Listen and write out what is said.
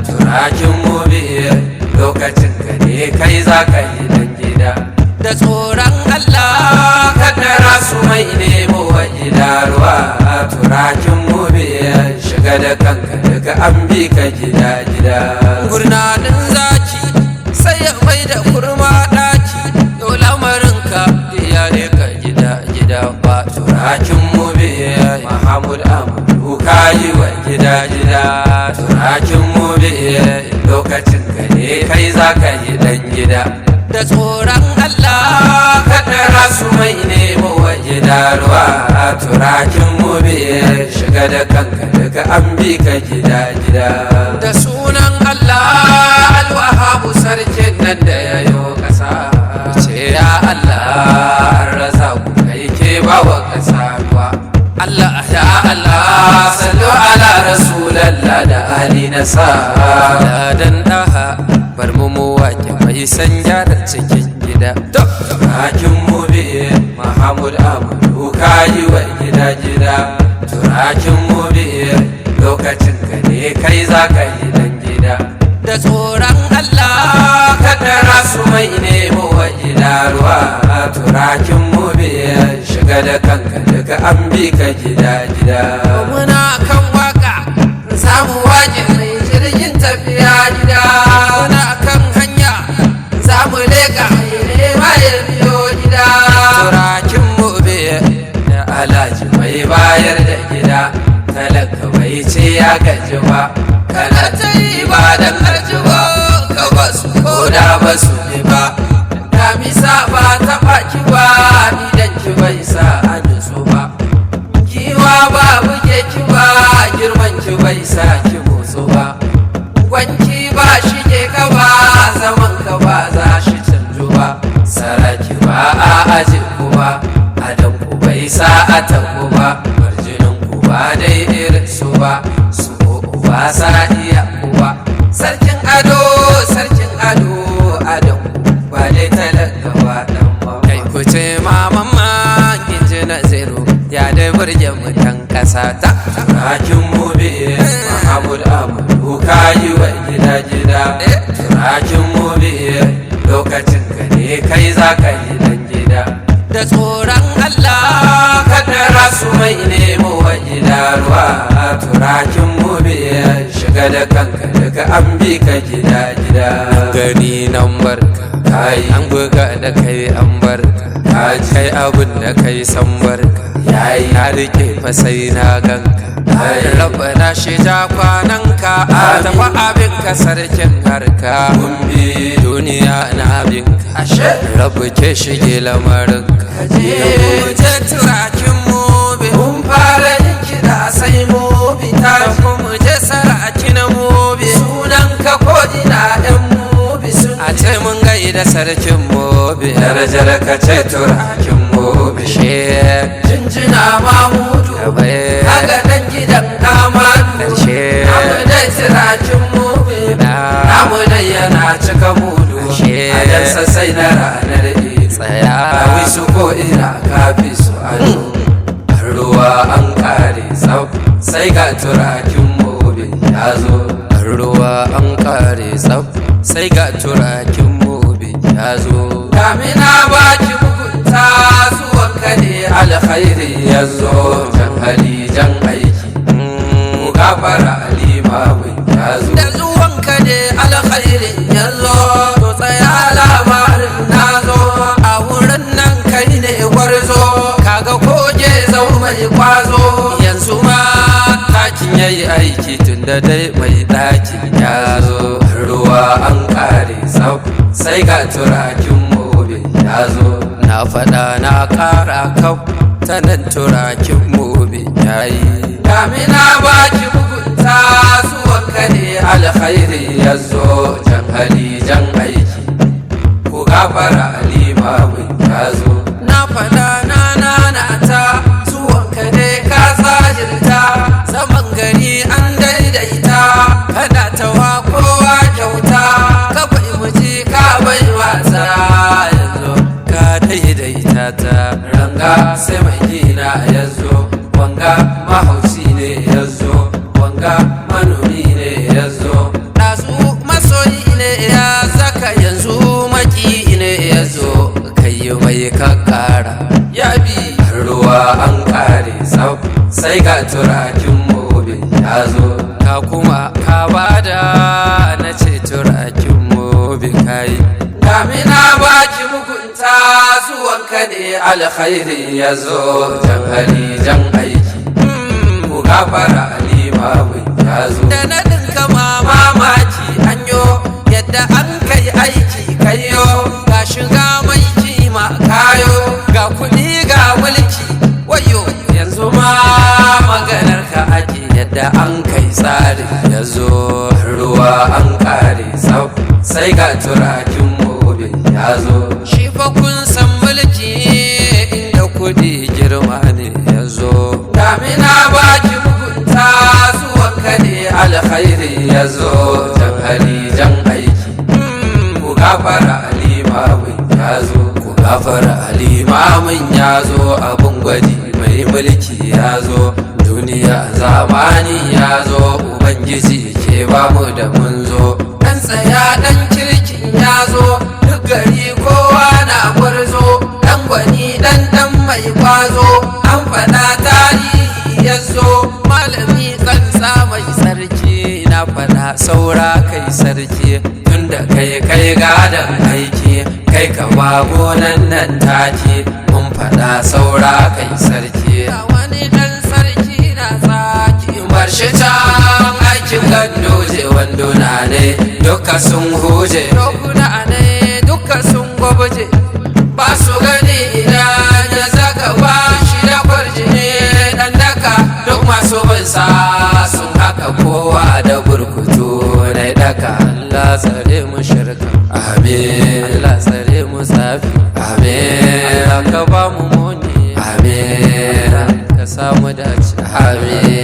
turakin mubi lokacin ka ne kai za ka yi dan gida da tsoron Allah kaddara su mai nemo wa gida ruwa turakin mubi shiga da kanka daga an bi ka gida gida gurnanin zaki sai ya mai da kurma daki yau lamarinka ya ne ka gida gida ba turakin mubi Mahamud Amadu ka yi wa gida gida turakin mubi lokacin ka ne kai za ka yi dan gida da tsoron Allah kaddara su mai nemo wa gida ruwa turakin mubi shiga da kanka daga an bi ka gida gida da sunan Allah alwahabu sarkin nan da ya yo kasa ce ya Allah an rasa ku kai ke ba wa kasa ruwa Allah ya Allah sallu ala rasulallah da ali nasa dan daha bar mu wake mai san gyara cikin gida turakin mubi Mahamud Amadu ka yi wa gida gida turakin mubi lokacin ka ne kai za ka yi dan gida da tsoron Allah kaddara su mai nemo wa gida ruwa turakin mubi shiga da kanka daga an bi ka gida gida muna kan waka samu waje mai jirgin tafiya gida muna kan hanya zamu leka nema ya biyo gida turakin mubi da alhaji mai bayar da gida talaka bai ce ya gaji ba kana ta yi ba da karji ba ka basu ko da basu ne ba damisa ba ta baki ba idan ki bai sa a nutsu ba kiwa ba buge ki ba girman ki bai sa ki motsu ba gwanki ba shige ka ba zaman ka ba za shi canjo ba saraki ba a aje ku ba adam ku bai sa a taku ba marjinin ku ba dai irin su ba su ba sa iya ku ba sarkin ado adam ba dai talaka ba dan ba kai ku ce maman ma kinji na zero ya dai burge mutan kasa ta turakin mubi Mahamud Amadu ka yi wa gida gida turakin mubi lokacin ka ne kai za ka yi dan gida da tsoron Allah kaddara su mai nemo wa gida ruwa turakin mubi shiga da kanka daga an bi ka gida gida gani nan barka kai an buga da kai an barka kai abun da kai san barka yayi na rike fa sai na ganka rabbana shi ja kwananka a tafi abin ka sarkin harka gumbi duniya na abinka ashe rabu ke shige lamarinka je turakin mubi mun fara yin kiɗa sai mubi ta mu je saraki na mubi sunanka ko ina ɗan mubi sun a ce mun gaida sarkin mubi darajar ka ce turakin mubi she jinjina mamudu kaga dan gidan amanu namu dai turakin mubi namu dai yana cika mudu a yansa sai na ranar tsaya kawai su ko ina kafi su ado ruwa an kare tsaf sai ga turakin mubi ya zo ruwa an kare tsaf sai ga turakin mubi ya zo damina baki mugunta zuwan ka ne alkhairi ya zo jan hali jan aiki ku gafara limamin ya zo da zuwan ka ne alkhairi ya zo to tsaya labarin na zo a wurin nan kai ne gwarzo kaga koje zau mai kwazo yanzu ma takin yayi aiki tunda dai mai ɗakin ya zo ruwa an kare tsaf sai ga turakin mubi ya zo na faɗa na ƙara kaf ta nan turakin mubi ya yi damina baki mugunta zuwan ka ne alkhairi ya zo jan hali jan aiki ku gafara limamin ya zo na faɗa na ta zuwan ka ne ka tsajirta zaman gari an daidaita kana tawa kowa kyauta ka bai muji ka bai wasa yanzu ka daidaita ta ranga sai mai gina yanzu wanga mahauci ne yanzu wanga manomi ne yanzu sai ga turakin mobe ya zo. Ka kuma ka bada na ce turakin mobe kayi. Damina baki mugunta zuwanka ne alkhairi ya zo. Jan hali jan aiki ku gafara limamin ya zo. Da na dinka mamaki anyo yadda an kai aiki kayo. Ga shiga mai kima kayo, ga kuɗi ga mulki wayo. Yanzu ma maganar ka ake yadda an kai tsari ya zo. Ruwa an kare sau sai ga turakin mobe ya zo. Shi fa kun san mulki inda kuɗi girma ne ya zo. Damina baki mugunta zuwanka ne alkhairi ya zo. Jan hali jan aiki ku gafara limamin ya zo. Ku gafara limamin ya zo. Abun gwaji mai mulki ya zo. Duniya zamani ya zo. Ubangiji ke bamu da mun zo. Dan tsaya dan kirkin ya zo. Duk gari kowa na gwarzo. Dan gwani dan mai kwazo. An faɗa tarihi ya zo. Malami kansa mai sarki na faɗa saura kai sarki. Tunda kai gadon aiki kai ka ba gonan nan take. Mun faɗa saura kai sarki. Wani dan sarki na saki bar shi can aikin gandoje wanduna ne duka sun huje. Dokuna ne duka sun gwabje ba su gani idan ya zaka ba shi da kwarjini. Dan daka duk masu binsa sun haka kowa da burkutu na daka. Allah tsare mu shirka amin. Allah tsare mu tsafi amin. Allah ka ba mu muni amin. Ka samu dace amin.